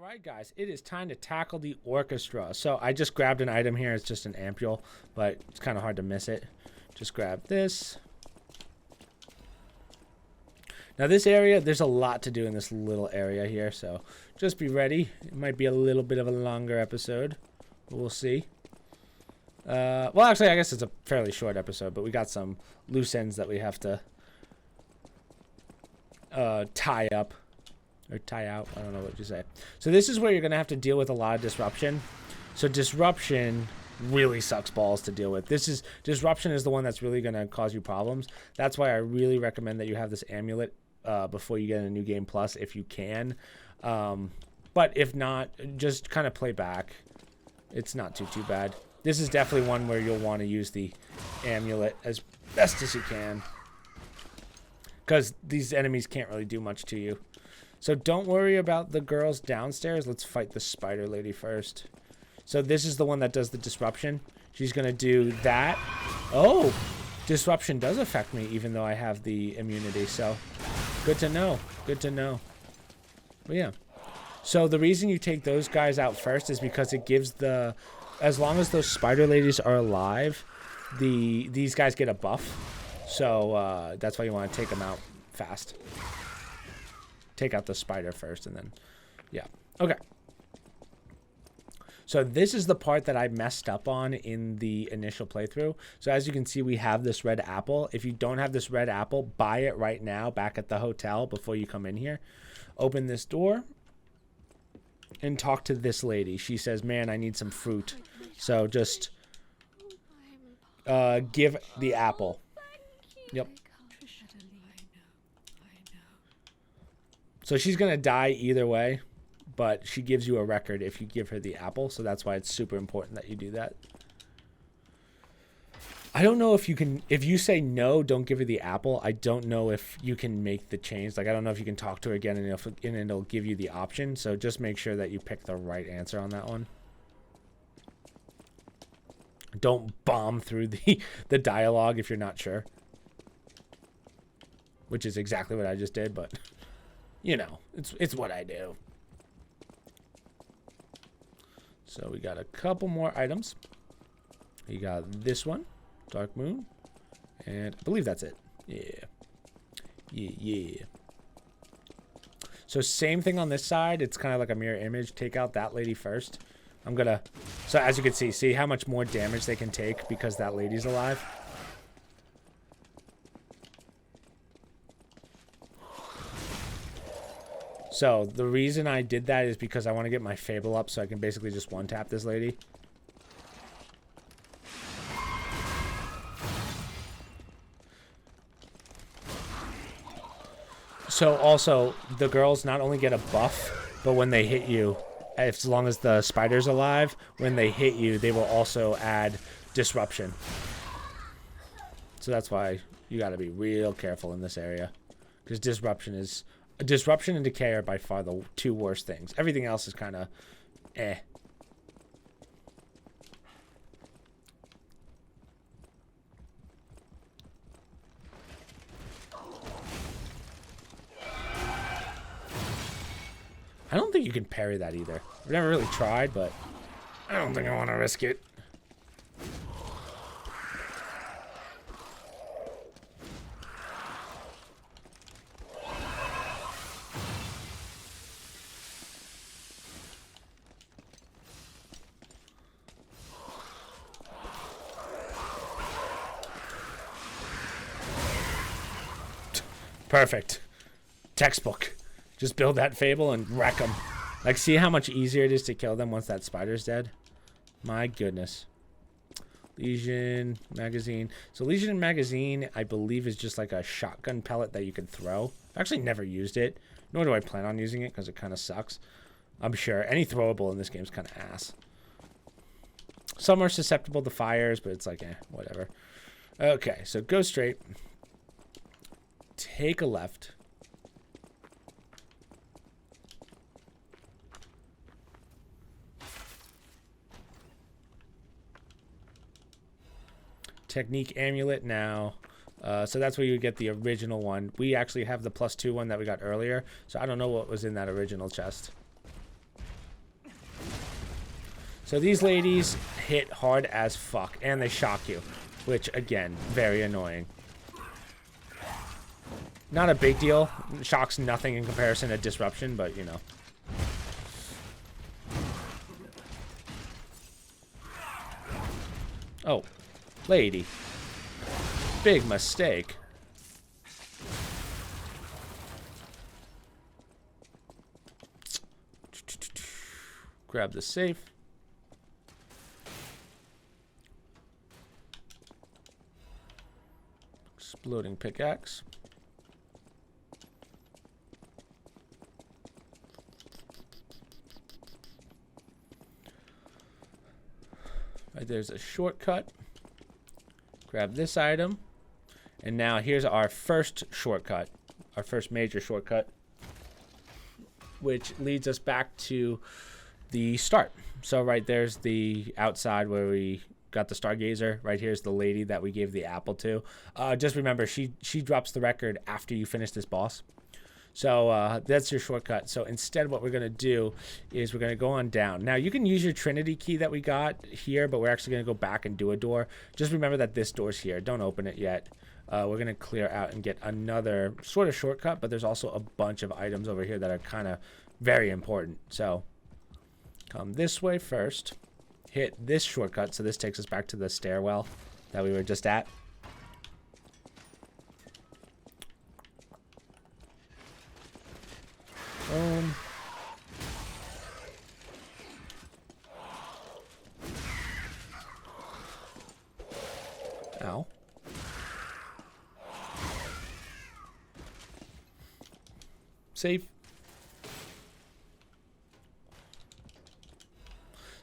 Alright guys, it is time to tackle the orchestra. So I just grabbed an item here. It's just an ampule, but it's kind of hard to miss it. Just grab this. Now this area, there's a lot to do in this little area here, so just be ready. It might be a little bit of a longer episode, but we'll see. Well, actually, I guess it's a fairly short episode, but we got some loose ends that we have to tie up. Or tie out. I don't know what you say. So this is where you're going to have to deal with a lot of disruption. So disruption really sucks balls to deal with. Disruption is the one that's really going to cause you problems. That's why I really recommend that you have this amulet before you get a new game plus if you can. But if not, just kind of play back. It's not too bad. This is definitely one where you'll want to use the amulet as best as you can. Because these enemies can't really do much to you. So don't worry about the girls downstairs. Let's fight the spider lady first. So this is the one that does the disruption. She's going to do that. Oh, disruption does affect me even though I have the immunity. So good to know. Good to know. But yeah. So the reason you take those guys out first is because it gives the... As long as those spider ladies are alive, these guys get a buff. So that's why you want to take them out fast. Take out the spider first and then, yeah. Okay. So this is the part that I messed up on in the initial playthrough. So as you can see, we have this red apple. If you don't have this red apple, buy it right now back at the hotel before you come in here. Open this door and talk to this lady. She says, man, I need some fruit. So just give the apple. Yep. So she's going to die either way, but she gives you a record if you give her the apple. So that's why it's super important that you do that. I don't know if you can, if you say no, don't give her the apple. I don't know if you can make the change. Like, I don't know if you can talk to her again and it'll give you the option. So just make sure that you pick the right answer on that one. Don't bomb through the dialogue if you're not sure. Which is exactly what I just did, but... You know, it's what I do. So we got a couple more items. You got this one, Dark Moon, and I believe that's it. Yeah. So same thing on this side. It's kind of like a mirror image. Take out that lady first. I'm gonna. So as you can see how much more damage they can take because that lady's alive. So the reason I did that is because I want to get my Fable up so I can basically just one-tap this lady. So also, the girls not only get a buff, but when they hit you, as long as the spider's alive, when they hit you, they will also add disruption. So that's why you got to be real careful in this area. Because disruption and decay are by far the two worst things. Everything else is kind of eh. I don't think you can parry that either. I've never really tried, but I don't think I want to risk it. Perfect. Textbook. Just build that Fable and wreck them. Like, see how much easier it is to kill them once that spider's dead? My goodness. Legion magazine. So Legion magazine, I believe, is just like a shotgun pellet that you can throw. I've actually never used it, nor do I plan on using it because it kind of sucks. I'm sure any throwable in this game is kind of ass. Some are susceptible to fires, but it's like, whatever. Okay, so go straight. Take a left. Technique amulet now. So that's where you get the original one. We actually have the +2 one that we got earlier. So I don't know what was in that original chest. So these ladies hit hard as fuck, and they shock you, which, again, very annoying. Not a big deal. Shock's nothing in comparison to disruption, but, you know. Oh, lady. Big mistake. Grab the safe. Exploding pickaxe. Right, there's a shortcut. Grab this item. And now here's our first shortcut. Our first major shortcut. Which leads us back to the start. So right there's the outside where we got the stargazer. Right here's the lady that we gave the apple to. Just remember, she drops the record after you finish this boss. So that's your shortcut. So instead what we're going to do is we're going to go on down. Now you can use your Trinity key that we got here, but we're actually going to go back and do a door. Just remember that this door's here. Don't open it yet. We're going to clear out and get another sort of shortcut, but there's also a bunch of items over here that are kind of very important. So come this way first. Hit this shortcut. So this takes us back to the stairwell that we were just at. Ow. Safe.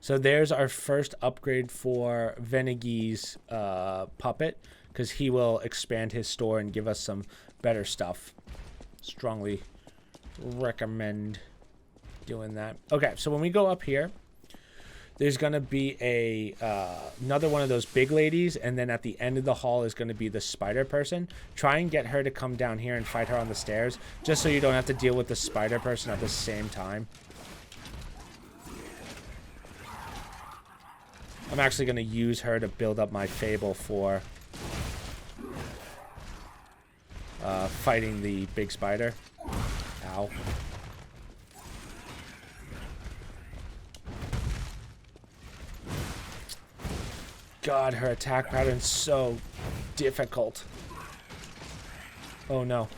So there's our first upgrade for Venegi's puppet, because he will expand his store and give us some better stuff. Strongly recommend doing that. Okay, so when we go up here, there's going to be another one of those big ladies, and then at the end of the hall is going to be the spider person. Try and get her to come down here and fight her on the stairs, just so you don't have to deal with the spider person at the same time. I'm actually going to use her to build up my fable for fighting the big spider. Ow. God, her attack pattern's so difficult. Oh no.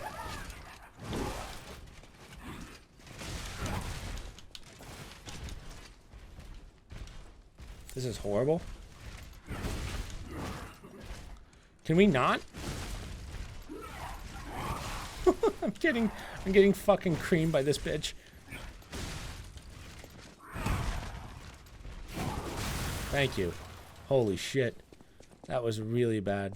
This is horrible. Can we not? I'm getting fucking creamed by this bitch. Thank you. Holy shit. That was really bad.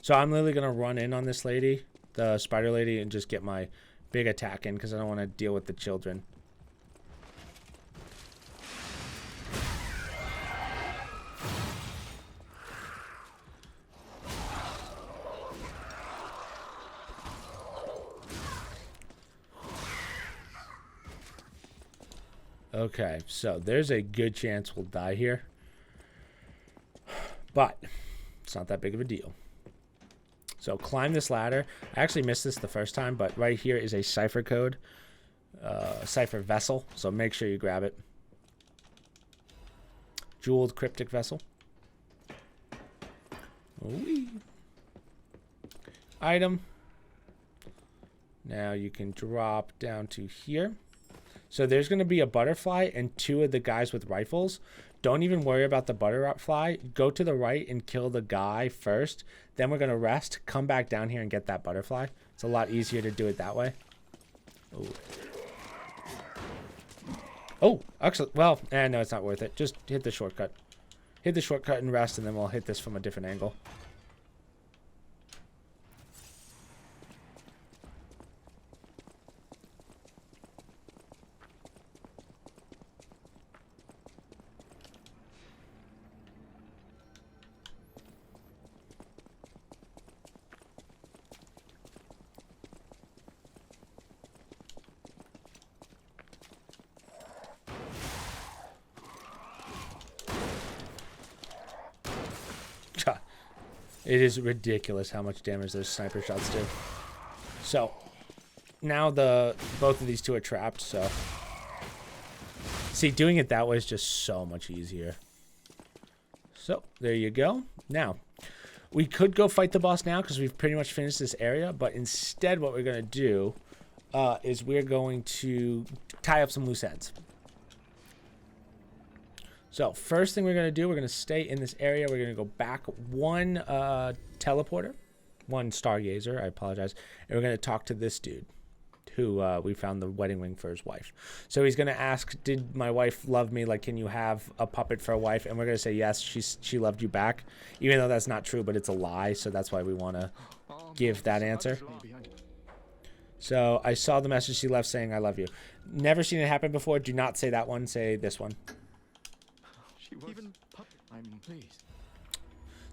So I'm literally going to run in on this lady, the spider lady, and just get my big attack in because I don't want to deal with the children. Okay, so there's a good chance we'll die here. But it's not that big of a deal. So climb this ladder. I actually missed this the first time, but right here is a cipher code. Cipher vessel, so make sure you grab it. Jeweled cryptic vessel. Whee. Item. Now you can drop down to here. So there's going to be a butterfly and two of the guys with rifles. Don't even worry about the butterfly. Go to the right and kill the guy first. Then we're going to rest, come back down here and get that butterfly. It's a lot easier to do it that way. Oh, actually, well, no, it's not worth it. Just hit the shortcut. Hit the shortcut and rest, and then we'll hit this from a different angle. It is ridiculous how much damage those sniper shots do. So now both of these two are trapped, so see, doing it that way is just so much easier. So there you go. Now we could go fight the boss now because we've pretty much finished this area, but instead what we're going to do is we're going to tie up some loose ends. So first thing we're going to do, we're going to stay in this area. We're going to go back one teleporter, one stargazer, I apologize, and we're going to talk to this dude who we found the wedding ring for his wife. So he's going to ask, did my wife love me? Like, can you have a puppet for a wife? And we're going to say, yes, she loved you back, even though that's not true, but it's a lie. So that's why we want to give that answer. So I saw the message she left saying, I love you. Never seen it happen before. Do not say that one. Say this one. I'm pleased.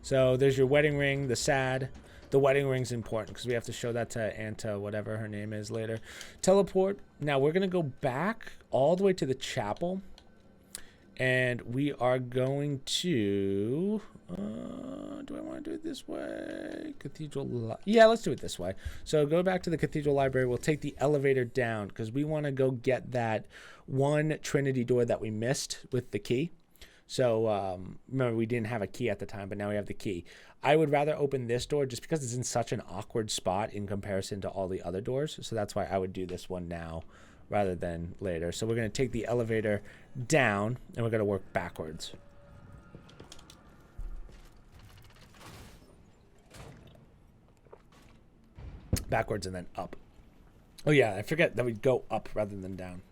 So there's your wedding ring, the sad. The wedding ring's important because we have to show that to Anta, whatever her name is, later. Teleport. Now we're going to go back all the way to the chapel. And we are going to... do I want to do it this way? Cathedral... Yeah, let's do it this way. So go back to the cathedral library. We'll take the elevator down because we want to go get that one Trinity door that we missed with the key. So remember, we didn't have a key at the time, but now we have the key. I would rather open this door just because it's in such an awkward spot in comparison to all the other doors. So that's why I would do this one now rather than later. So we're going to take the elevator down, and we're going to work backwards. Backwards and then up. Oh, yeah, I forget that we'd go up rather than down.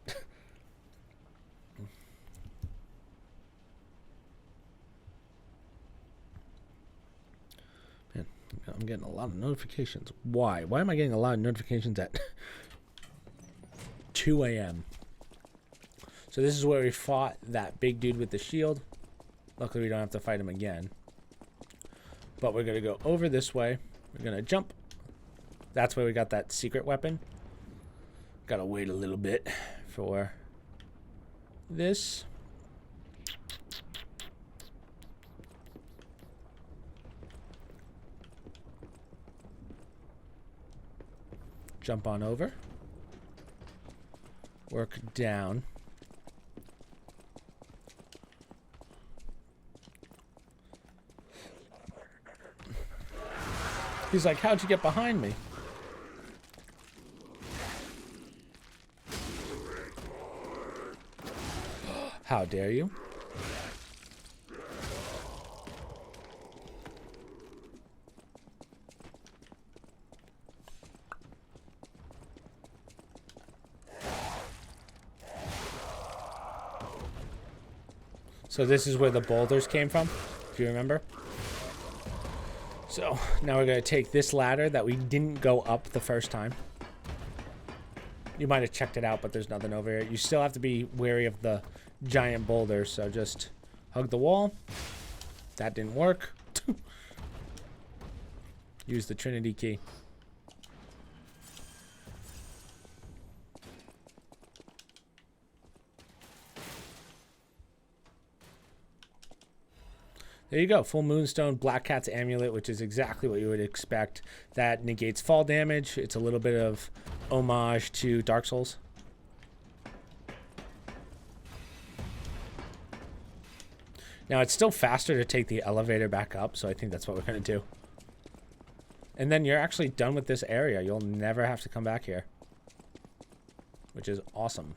I'm getting a lot of notifications. Why? Why am I getting a lot of notifications at 2 a.m.? So this is where we fought that big dude with the shield. Luckily, we don't have to fight him again. But we're going to go over this way. We're going to jump. That's where we got that secret weapon. Got to wait a little bit for this. Jump on over. Work down. He's like, how'd you get behind me? How dare you? So this is where the boulders came from, if you remember. So now we're going to take this ladder that we didn't go up the first time. You might have checked it out, but there's nothing over here. You still have to be wary of the giant boulders, so just hug the wall. That didn't work. Use the Trinity key. There you go. Full Moonstone, Black Cat's Amulet, which is exactly what you would expect. That negates fall damage. It's a little bit of homage to Dark Souls. Now, it's still faster to take the elevator back up, so I think that's what we're going to do. And then you're actually done with this area. You'll never have to come back here, which is awesome.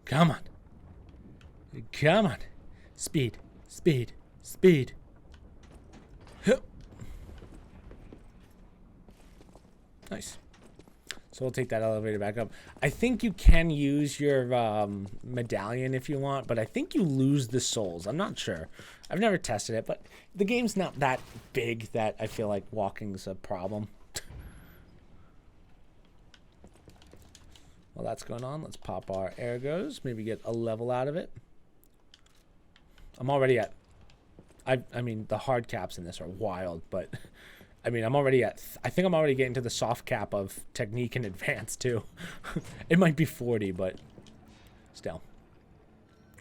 Come on. Come on. Speed. Speed. Speed. Hup. Nice. So we'll take that elevator back up. I think you can use your medallion if you want, but I think you lose the souls. I'm not sure. I've never tested it, but the game's not that big that I feel like walking's a problem. While that's going on, let's pop our ergos. Maybe get a level out of it. I'm already at... I mean, the hard caps in this are wild, but I mean, I'm already at, I think I'm already getting to the soft cap of technique and advanced too. It might be 40, but still.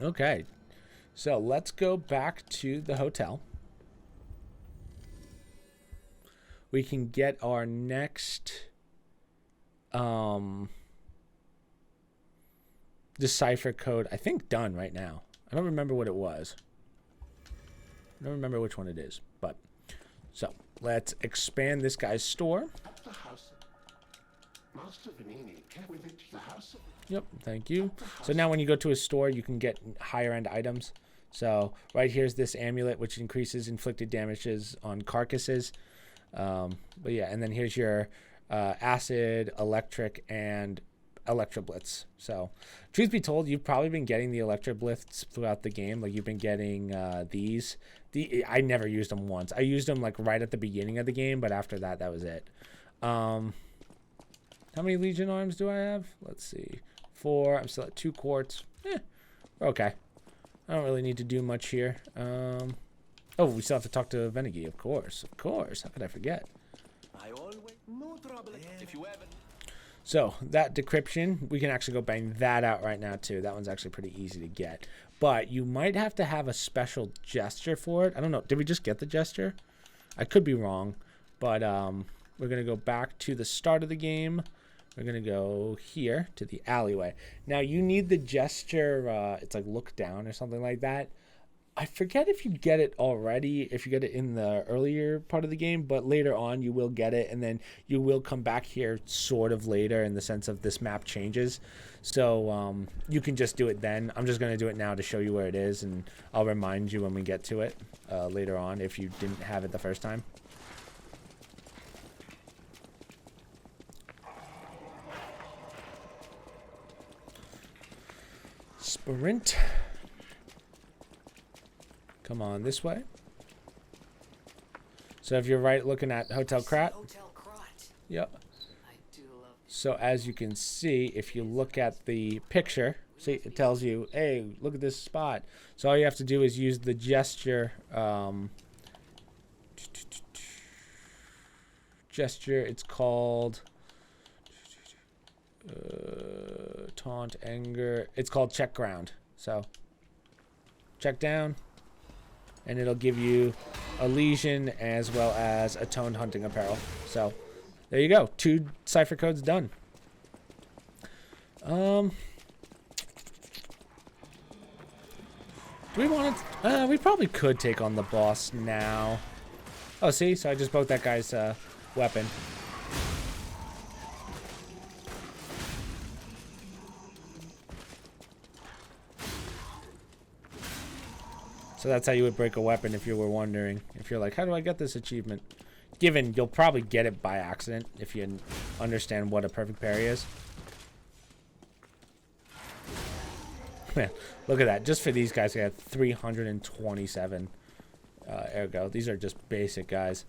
Okay. So let's go back to the hotel. We can get our next decipher code, I think, done right now. I don't remember what it was. I don't remember which one it is, but so let's expand this guy's store. Yep, thank you. So now when you go to a store, you can get higher end items. So right here's this amulet, which increases inflicted damages on carcasses. But yeah, and then here's your acid, electric, and electroblitz. So truth be told, you've probably been getting the electroblitz throughout the game. Like you've been getting these. I never used them once. I used them like right at the beginning of the game, but after that, that was it. How many Legion arms do I have? Let's see. 4. I'm still at 2 quartz. Okay. I don't really need to do much here. Oh, we still have to talk to Venigi, of course. Of course. How could I forget? No trouble if you ever. So that decryption, we can actually go bang that out right now too. That one's actually pretty easy to get. But you might have to have a special gesture for it. I don't know. Did we just get the gesture? I could be wrong. But we're going to go back to the start of the game. We're going to go here to the alleyway. Now you need the gesture. It's like look down or something like that. I forget if you get it already, if you get it in the earlier part of the game, but later on you will get it, and then you will come back here sort of later in the sense of this map changes. So you can just do it then. I'm just going to do it now to show you where it is, and I'll remind you when we get to it later on if you didn't have it the first time. Sprint. Come on this way. So if you're right looking at Hotel Krat. Yep. So as you can see, if you look at the picture, see it tells you, hey, look at this spot. So all you have to do is use the gesture. Gesture, it's called taunt, anger. It's called check ground. So check down. And it'll give you a lesion as well as a toned hunting apparel. So there you go. 2 cipher codes done. Do we want to? We probably could take on the boss now. Oh, see? So I just broke that guy's weapon. So that's how you would break a weapon if you were wondering. If you're like, how do I get this achievement? Given you'll probably get it by accident if you understand what a perfect parry is. Man, look at that. Just for these guys, I had 327 ergo. These are just basic guys.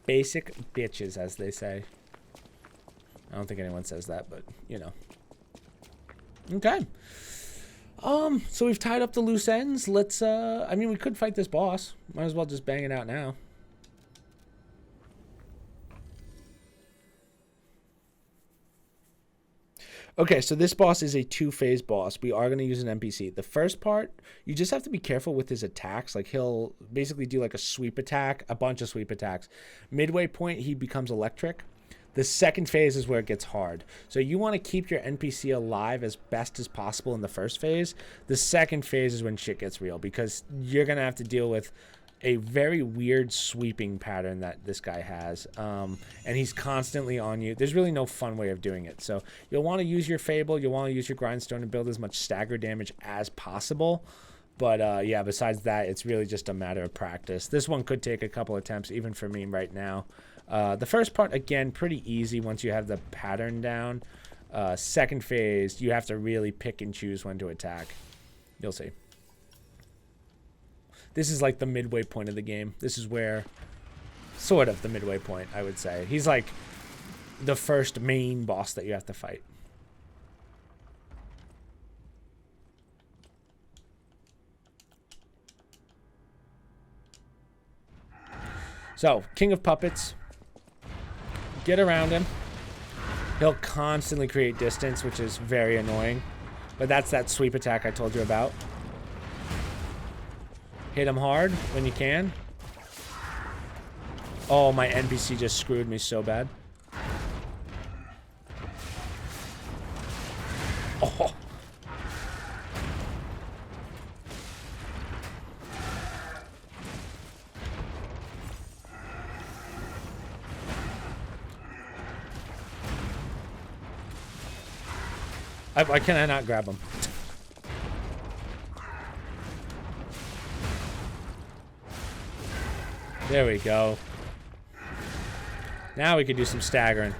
Basic bitches, as they say. I don't think anyone says that, but, you know. Okay. So we've tied up the loose ends. Let's, I mean, we could fight this boss. Might as well just bang it out now. Okay, so this boss is a 2-phase boss. We are going to use an NPC. The first part, you just have to be careful with his attacks. Like, he'll basically do like a sweep attack, a bunch of sweep attacks. Midway point, he becomes electric. The second phase is where it gets hard. So you want to keep your NPC alive as best as possible in the first phase. The second phase is when shit gets real, because you're going to have to deal with a very weird sweeping pattern that this guy has. And he's constantly on you. There's really no fun way of doing it. So you'll want to use your Fable. You'll want to use your Grindstone to build as much stagger damage as possible. But yeah, besides that, it's really just a matter of practice. This one could take a couple attempts, even for me right now. The first part, again, pretty easy once you have the pattern down. Second phase, you have to really pick and choose when to attack. You'll see. This is like the midway point of the game. This is where, sort of the midway point, I would say. He's like the first main boss that you have to fight. So, King of Puppets. Get around him. He'll constantly create distance, which is very annoying. But that's that sweep attack I told you about. Hit him hard when you can. Oh, my NPC just screwed me so bad. Oh. Why can I not grab him? There we go. Now we can do some staggering.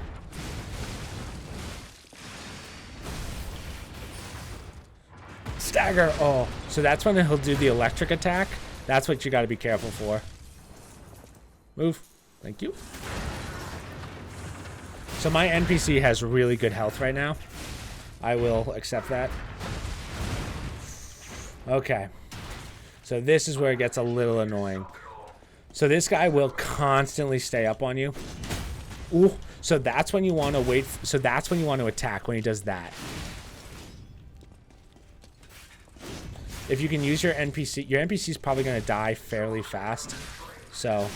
Stagger. Oh, so that's when he'll do the electric attack. That's what you got to be careful for. Move. Thank you. So my NPC has really good health right now. I will accept that. Okay. So this is where it gets a little annoying. So this guy will constantly stay up on you. Ooh. So that's when you want to wait. So that's when you want to attack, when he does that. If you can use your NPC is probably going to die fairly fast. So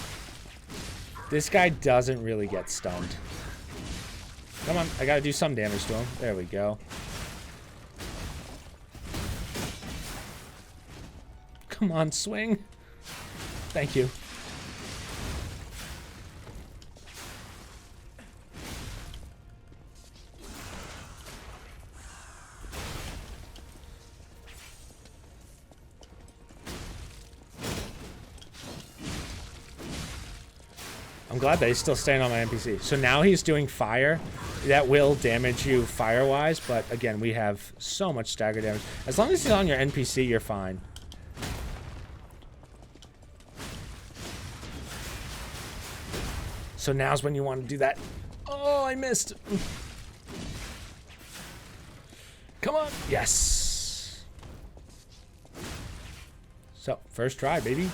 this guy doesn't really get stunned. Come on, I got to do some damage to him. There we go. Come on, swing. Thank you. I'm glad that he's still staying on my NPC. So now he's doing fire. That will damage you fire-wise, but again, we have so much stagger damage. As long as he's on your NPC, you're fine. So now's when you want to do that. Oh, I missed. Come on. Yes. So, first try, baby.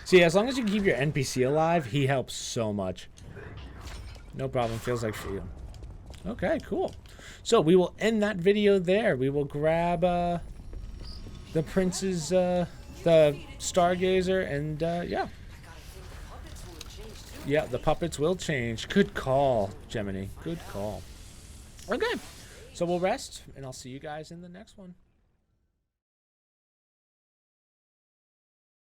See, as long as you keep your NPC alive, he helps so much. No problem. Feels like freedom. Okay, cool. So we will end that video there. We will grab the prince's, the stargazer, and yeah. Yeah, the puppets will change. Good call, Gemini. Good call. Okay, so we'll rest, and I'll see you guys in the next one.